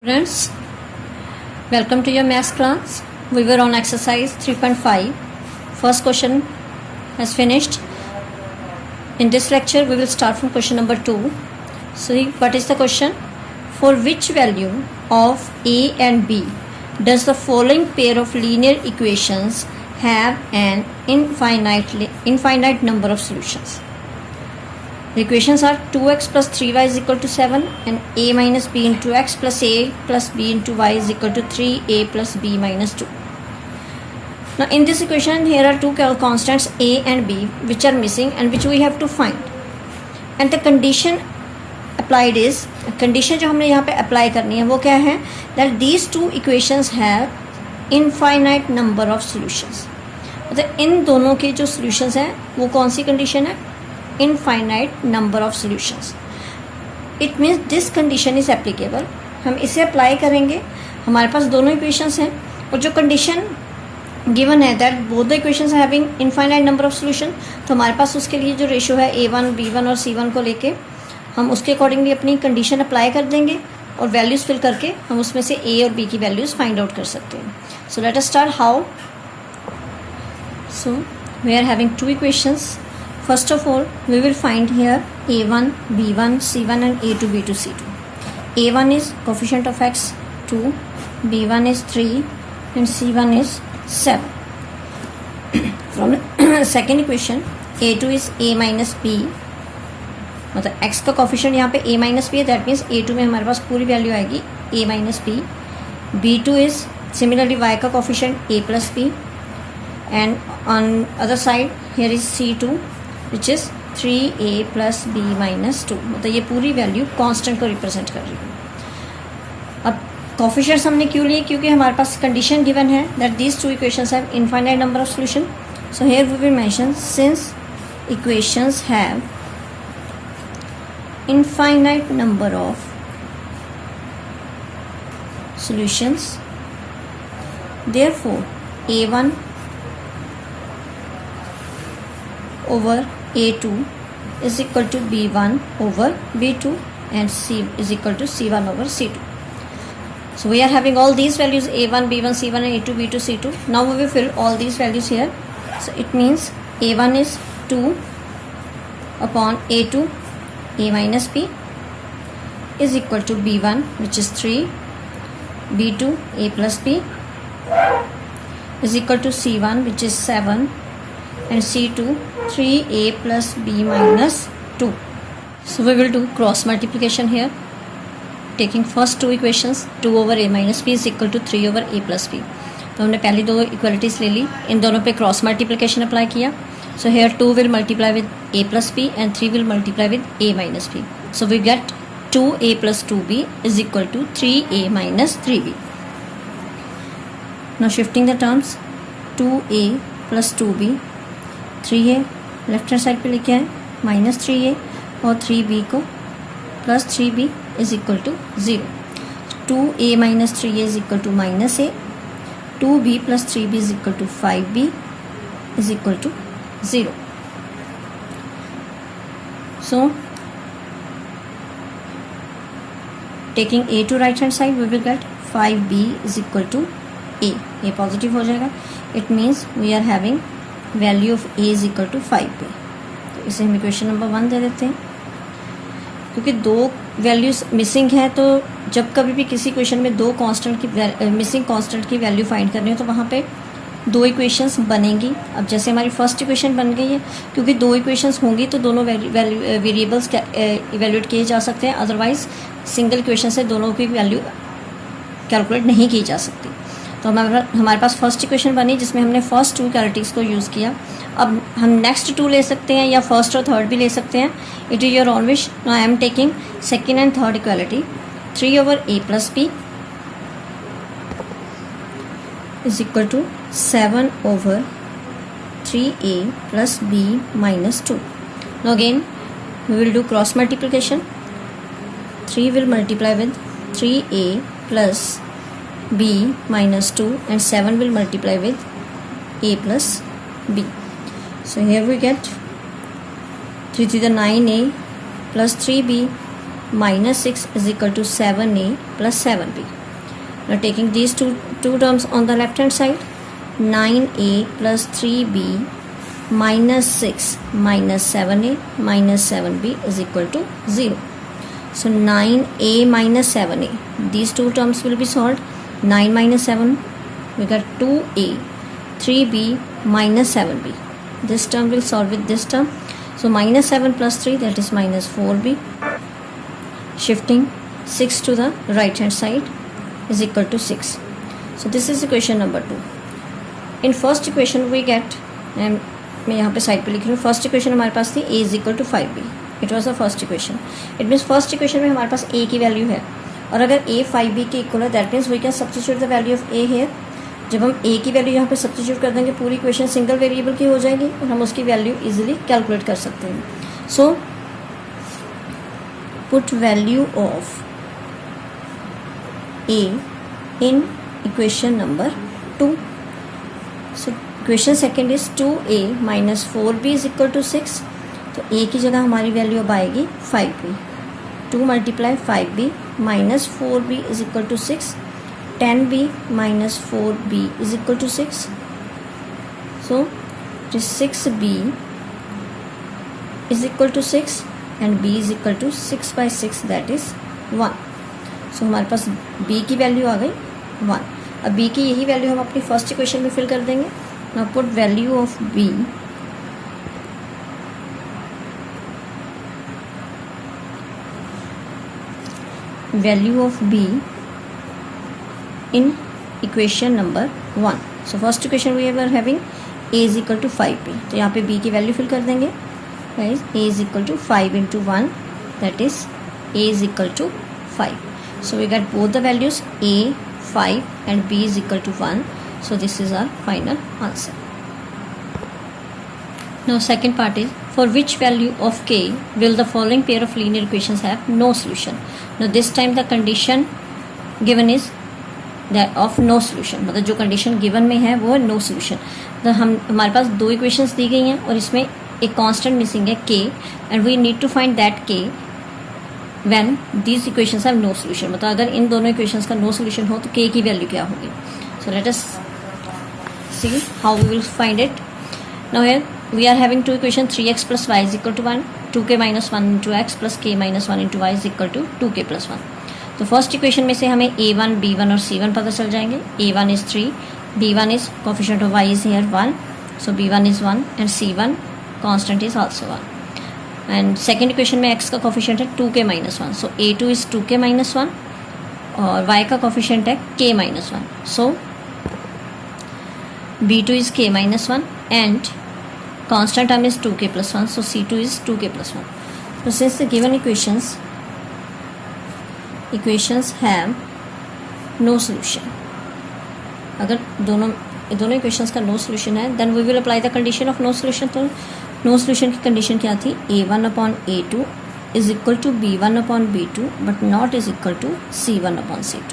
Students, welcome to your maths class. We were on exercise 3.5. First question has finished. In this lecture, we will start from question number 2. See, what is the question? For which value of a and b does the following pair of linear equations have an infinite number of solutions? The equations are 2x plus 3y is equal to 7 and a minus b into x plus a plus b into y is equal to 3a plus b minus 2. Now in this equation here are two constants a and b which are missing and which we have to find. And the condition applied is, condition जो हमने यहाँ पे apply करनी है वो क्या है, that these two equations have infinite number of solutions. मतलब इन दोनों के जो solutions हैं वो कौन सी condition है, infinite number of solutions. It means this condition is applicable. हम इसे अप्लाई करेंगे, हमारे पास दोनों इक्वेशंस हैं और जो कंडीशन गिवन है that both the equations having infinite number of solution, तो हमारे पास उसके लिए जो रेशियो है a1 b1 और c1 को लेके हम उसके अकॉर्डिंगली अपनी कंडीशन अप्लाई कर देंगे और वैल्यूज़ फिल करके हम उसमें से a और b की वैल्यूज़ फाइंड आउट कर सकते हैं. So let us start how. So we are having two equations. First of all, we will find here a1, b1, c1 and a2, b2, c2. a1 is coefficient of x 2, b1 is 3 and c1 is 7. From the second equation, a2 is a minus b. मतलब x का coefficient यहाँ पे a minus b है, that means a2 में हमारे पास पूरी value आएगी a minus b. b2 is similarly y का coefficient a plus b and on other side here is c2 which is 3a plus b minus 2. मतलब ये पूरी वैल्यू कांस्टेंट को रिप्रेजेंट कर रही है. अब कोफिशिएंट्स हमने क्यों लिए, क्योंकि हमारे पास कंडीशन गिवन है that these two equations have infinite number of solution. So here we will mention since equations have infinite number of solutions, therefore a1 over a2 is equal to b1 over b2 and c is equal to c1 over c2. So we are having all these values a1 b1 c1 and a2 b2 c2. Now we will fill all these values here. So it means a1 is 2 upon a2 a minus b is equal to b1 which is 3, b2 a plus b is equal to c1 which is 7 and c2 3a plus b minus 2. So we will do cross multiplication here, taking first two equations 2 over a minus b is equal to 3 over a plus b. तो हमने पहली दो equalities ले ली, इन दोनों पे cross multiplication apply किया. So here 2 will multiply with a plus b and 3 will multiply with a minus b. So we get 2a plus 2b is equal to 3a minus 3b. Now shifting the terms, 2a plus 2b, 3a left hand side पे लेके आए minus 3a और 3b को plus 3b is equal to 0. 2a minus 3a is equal to minus a. 2b plus 3b is equal to 5b is equal to 0. So taking a to right hand side we will get 5b is equal to a. ये positive हो जाएगा. It means we are having value of a is equal to 5b. तो इसे हम equation number 1 दे देते हैं. क्योंकि दो वैल्यूज मिसिंग है तो जब कभी भी किसी इक्वेशन में दो कांस्टेंट की मिसिंग कांस्टेंट की वैल्यू फाइंड करनी हो तो वहाँ पे दो इक्वेशंस बनेंगी. अब जैसे हमारी फर्स्ट इक्वेशन बन गई है, क्योंकि दो इक्वेशंस होंगी तो दोनों वेरिएबल्स इवेल्यूएट किए जा सकते हैं, अदरवाइज सिंगल इक्वेशन से दोनों की वैल्यू कैलकुलेट नहीं की जा सकती. तो हमारे पास फर्स्ट इक्वेशन बनी जिसमें हमने फर्स्ट टू इक्वालिटीज़ को यूज़ किया. अब हम नेक्स्ट टू ले सकते हैं या फर्स्ट और थर्ड भी ले सकते हैं. It is your on wish. Now I am taking second and third equality. 3 over a plus b is equal to 7 over 3a plus b minus 2. Now again we will do cross multiplication. 3 will multiply with 3a plus b minus 2 and 7 will multiply with a plus b. So here we get 3 to the 9a plus 3b minus 6 is equal to 7a plus 7b. Now taking these two terms on the left hand side, 9a plus 3b minus 6 minus 7a minus 7b is equal to 0. So 9a minus 7a, these two terms will be solved. 9 minus 7, we got 2a, 3b minus 7b. This term will solve with this term. So minus 7 plus 3, that is minus 4b. Shifting 6 to the right hand side is equal to 6. So this is equation number 2. In first equation we get, मैं यहाँ पे side पे लिख रही हूँ, first equation हमारे पास थी a is equal to 5b. It was the first equation. It means first equation में हमारे पास a की वैल्यू है, और अगर a 5b के इक्वल है, that means we can substitute the value of a here. जब हम a की वैल्यू यहाँ पे सब्स्टिट्यूट कर देंगे, पूरी इक्वेशन सिंगल वेरिएबल की हो जाएगी और हम उसकी वैल्यू इजीली कैलकुलेट कर सकते हैं. So put value of a in equation number 2. So equation second is 2a minus 4b is equal to 6. तो a की जगह हमारी वैल्यू अब आएगी 5b. 2 multiply 5b minus 4b is equal to 6. 10b minus 4b is equal to 6. So it is 6b is equal to 6 and b is equal to 6 by 6, that is 1. So हमारे पास b की value आ गई 1. अब b की यही value हम अपनी first equation में फिल कर देंगे. Now put value of b in equation number 1. So first equation we were having a is equal to 5b. तो यहाँ पे b की वैल्यू फिल कर देंगे. Guys, a is equal to 5 into 1, that is a is equal to 5. So we got both the values a 5 and b is equal to 1. So this is our final answer. Now second part is, for which value of k will the following pair of linear equations have no solution? Now this time the condition given is that of no solution. मतलब जो condition given में है वो है no solution. तो हमारे पास दो equations दी गई हैं और इसमें एक constant missing है k, and we need to find that k when these equations have no solution. मतलब अगर इन दोनों equations का no solution हो तो k की वैल्यू क्या होगी. So let us see how we will find it. Now here we are having two equations, 3x plus y is equal to 1, 2k minus 1 into x plus k minus 1 into y is equal to 2k plus 1. तो first equation में से हमें a1, b1 और c1 पता चल जाएंगे. a1 is 3, b1 is coefficient of y is here 1, so b1 is 1 and c1 constant is also 1. And second equation में x का कोफिशिएंट है 2k minus 1, so a2 is 2k minus 1 और y का coefficient है k minus 1, so b2 is k minus 1 and constant term is 2k plus 1, so c2 is 2k plus 1. So since the given equations have no solution, अगर दोनों equations का no solution है, then we will apply the condition of no solution. तो no solution की condition क्या थी, a1 upon a2 is equal to b1 upon b2 but not is equal to c1 upon c2.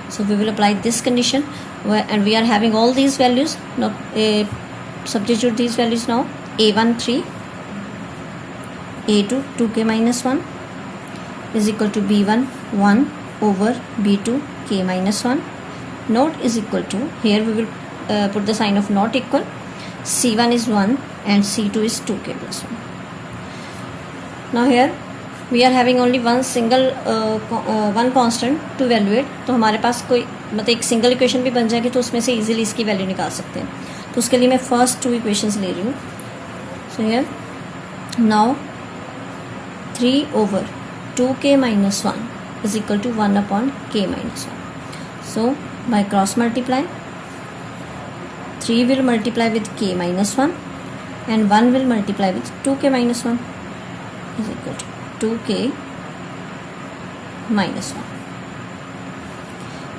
So we will apply this condition and we are having all these values. Now substitute these values now. a1 3, a2 2k minus 1 is equal to b1 1 over b2 k minus 1. Not is equal to, here we will put the sign of not equal. c1 is 1 and c2 is 2k plus 1. Now here we are having only one constant to evaluate. तो हमारे पास कोई मतलब एक single equation भी बन जाएगी तो उसमें से इजीली इसकी वैल्यू निकाल सकते हैं. तो उसके लिए मैं फर्स्ट टू इक्वेशंस ले रही हूँ. So here now 3 over 2k minus 1 is equal to 1 upon k minus 1. So by cross multiply, 3 will multiply with k minus 1 and 1 will multiply with 2k minus 1 is equal to 2k minus 1.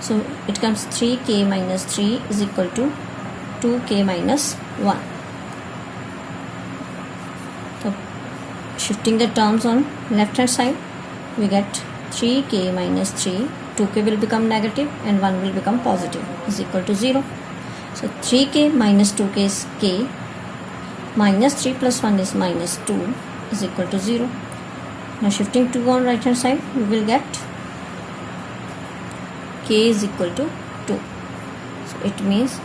So it comes 3k minus 3 is equal to 2k minus 1. So shifting the terms on left hand side, we get 3k minus 3, 2k will become negative and 1 will become positive is equal to 0. So 3k minus 2k is k, minus 3 plus 1 is minus 2 is equal to 0. Now shifting 2 on right hand side, we will get k is equal to 2. So it means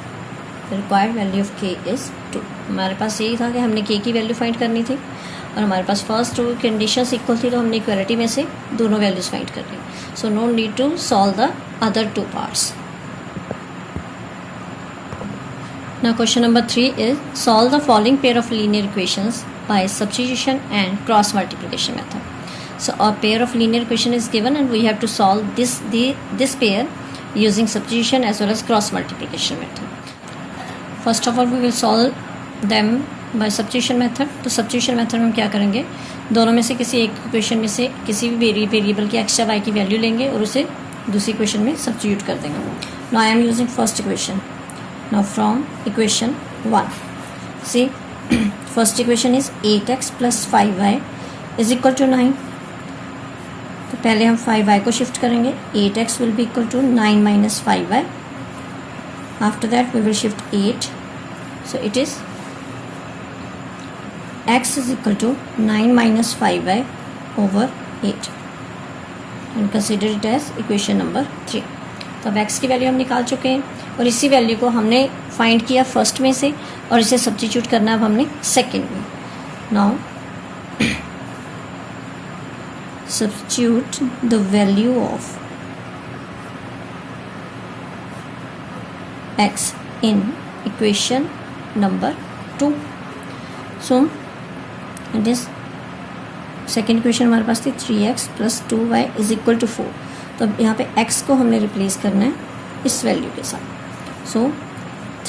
the required value of k is 2. हमारे पास यही था कि हमने k की value find करनी थी और हमारे पास फर्स्ट टू कंडीशंस इक्वल थी, तो हमने इक्वलिटी में से दोनों वैल्यूज फाइंड कर ली. So no need to solve the other two parts. Now question number 3 is solve the following pair of linear equations by substitution and cross multiplication method. So a pair of linear equation is given and we have to solve this pair using substitution as well as cross multiplication method. First of all we will solve them by substitution method. तो substitution method में हम क्या करेंगे, दोनों में से किसी एक इक्वेशन में से किसी भी वेरिएबल की एक्स या वाई की वैल्यू लेंगे और उसे दूसरी इक्वेशन में सब्स्टिट्यूट कर देंगे. Now I am using first equation. Now from equation 1, see first equation is 8x plus 5y is equal to 9. तो पहले हम 5y को शिफ्ट करेंगे. 8x will be equal to 9 minus 5y. After that we will shift 8. So it is x is equal to 9 minus 5y over 8 and consider it as equation number 3. तो अब x की value हम निकाल चुके हैं और इसी वैल्यू को हमने फाइंड किया फर्स्ट में से और इसे सब्स्टिट्यूट करना है अब हमने सेकंड में. Now substitute the value of x in equation number 2. So it is second equation हमारे पास थी 3x plus 2y is equal to 4. तो अब यहाँ पे x को हमने रिप्लेस करना है इस वैल्यू के साथ. So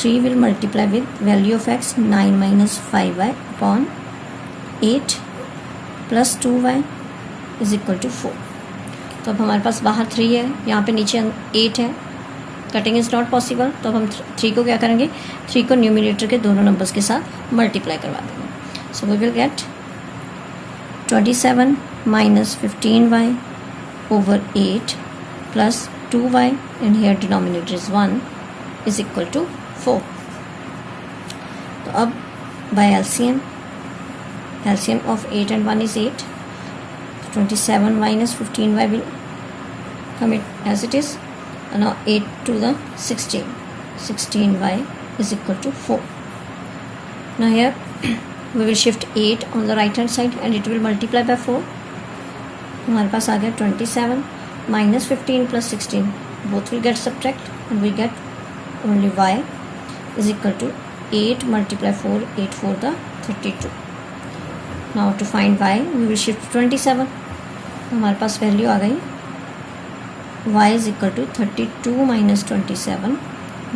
3 will multiply with value of x 9 minus 5y upon 8 plus 2y is equal to 4. तो अब हमारे पास बाहर 3 है, यहाँ पे नीचे 8 है. Cutting is not possible. तो अब हम 3 को क्या करेंगे, 3 को न्यूमिनेटर के दोनों नंबर्स के साथ मल्टीप्लाई करवा देंगे. So we will get 27 minus 15y over 8 plus 2y and here denominator is 1 is equal to 4. तो अब by LCM of 8 and 1 is 8. 27 minus 15y will come it as it is. And now 8 to the 16y is equal to 4. Now here we will shift 8 on the right hand side and it will multiply by 4. हमारे पास आ गया 27 minus 15 plus 16 both will get subtract and we get only y is equal to 8 multiply 4 8 4 the 32. Now to find y we will shift 27. हमारे पास value आ गई y is equal to 32 minus 27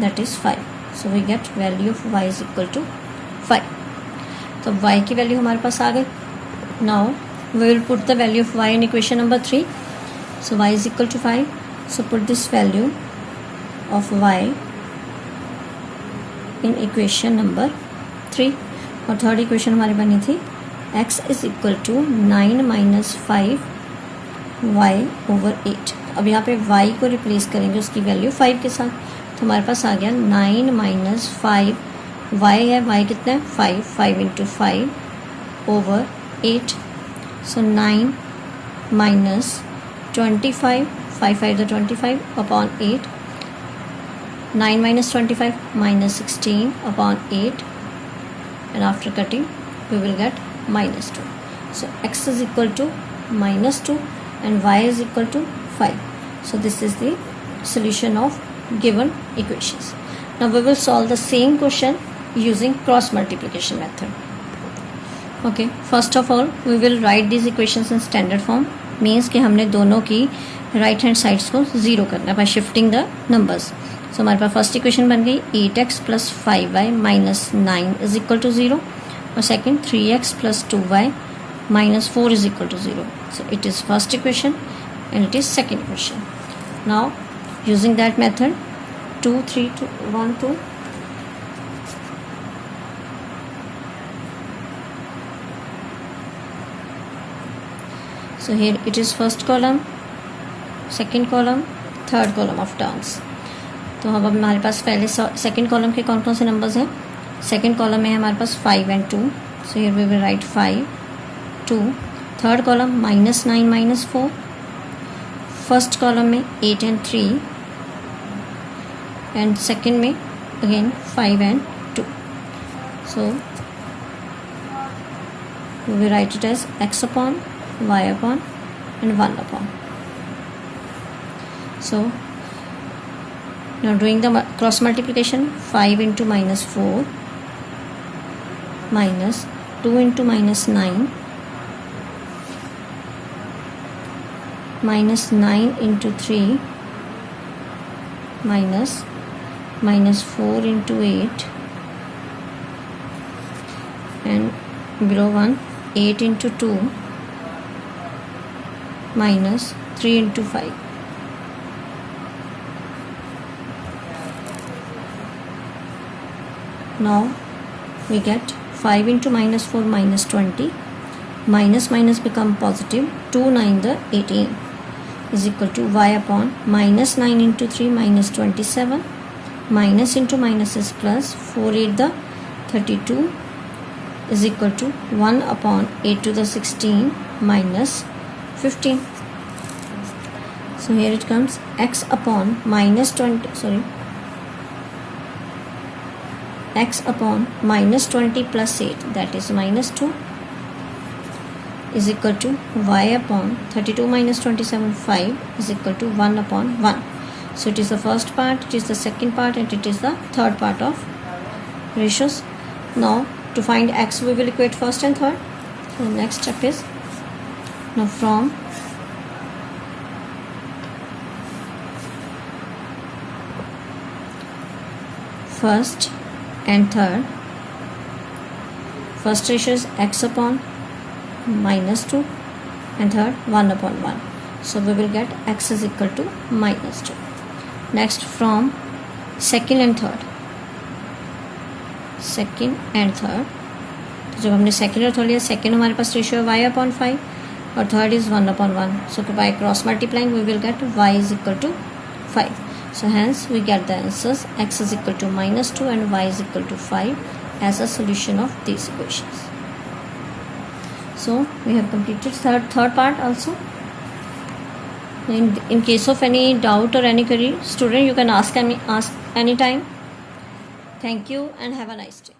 that is 5. So we get value of y is equal to 5. तो y की value हमारे पास आ गई. Now we will put the value of y in equation number 3. So y is equal to 5. So put this value of y in equation number 3. और third equation हमारी बनी थी x is equal to 9 minus 5y over 8. अब यहाँ पे y को replace करेंगे उसकी वैल्यू 5 के साथ. तो हमारे पास आ गया 9 minus 5 y है, y कितना है 5 into 5 over 8. So 9 minus 25, 5 5 the 25 upon 8. 9 minus 25 minus 16 upon 8. And after cutting, we will get minus 2. So x is equal to minus 2 and y is equal to 5. So this is the solution of given equations. Now we will solve the same question using cross multiplication method. Okay, first of all we will write this equations in standard form. Means कि हमने दोनों की right hand sides को zero करना है by shifting the numbers. So हमारे पास first equation बन गई 8x plus 5y minus 9 is equal to 0 और second 3x plus 2y minus 4 is equal to 0. So it is first equation and it is second equation. Now using that method 2 3 2 1 2. So here it is first column, second column, third column of terms. तो अब हमारे पास पहले second column के कौन कौन से numbers हैं. Second column में है हमारे पास 5 and 2. So here we will write 5 2 third column -9 -4, first column में 8 and 3, एंड सेकेंड में again 5 and 2. So we will write it as x upon y upon and 1 upon. So now doing the cross multiplication, 5 into -4 minus 2 into -9 minus 9 into 3 minus -4 into 8 and below 1 8 into 2 minus 3 into 5. Now we get 5 into -4 -20, minus become positive, 2 9 the 18 is equal to y upon -9 into 3 -27, minus into minus is plus, 4 8 the 32 is equal to 1 upon 8 to the 16 minus 15. So here it comes x upon x upon -20 plus 8, that is -2, is equal to y upon 32 minus 27 5 is equal to 1 upon 1. So it is the first part, it is the second part, and it is the third part of ratios. Now to find x we will equate first and third. So the next step is, now from first and third, first ratio is x upon -2 and third 1 upon 1. So we will get x is equal to -2. Next from second and third, तो जब हमने second और third लिया, second हमारे पास ratio है y upon 5 और third is 1 upon 1. So by cross multiplying we will get y is equal to 5. So hence we get the answers x is equal to -2 and y is equal to 5 as a solution of these equations. So we have completed third part also. In case of any doubt or any query, student, you can ask anytime. Thank you and have a nice day.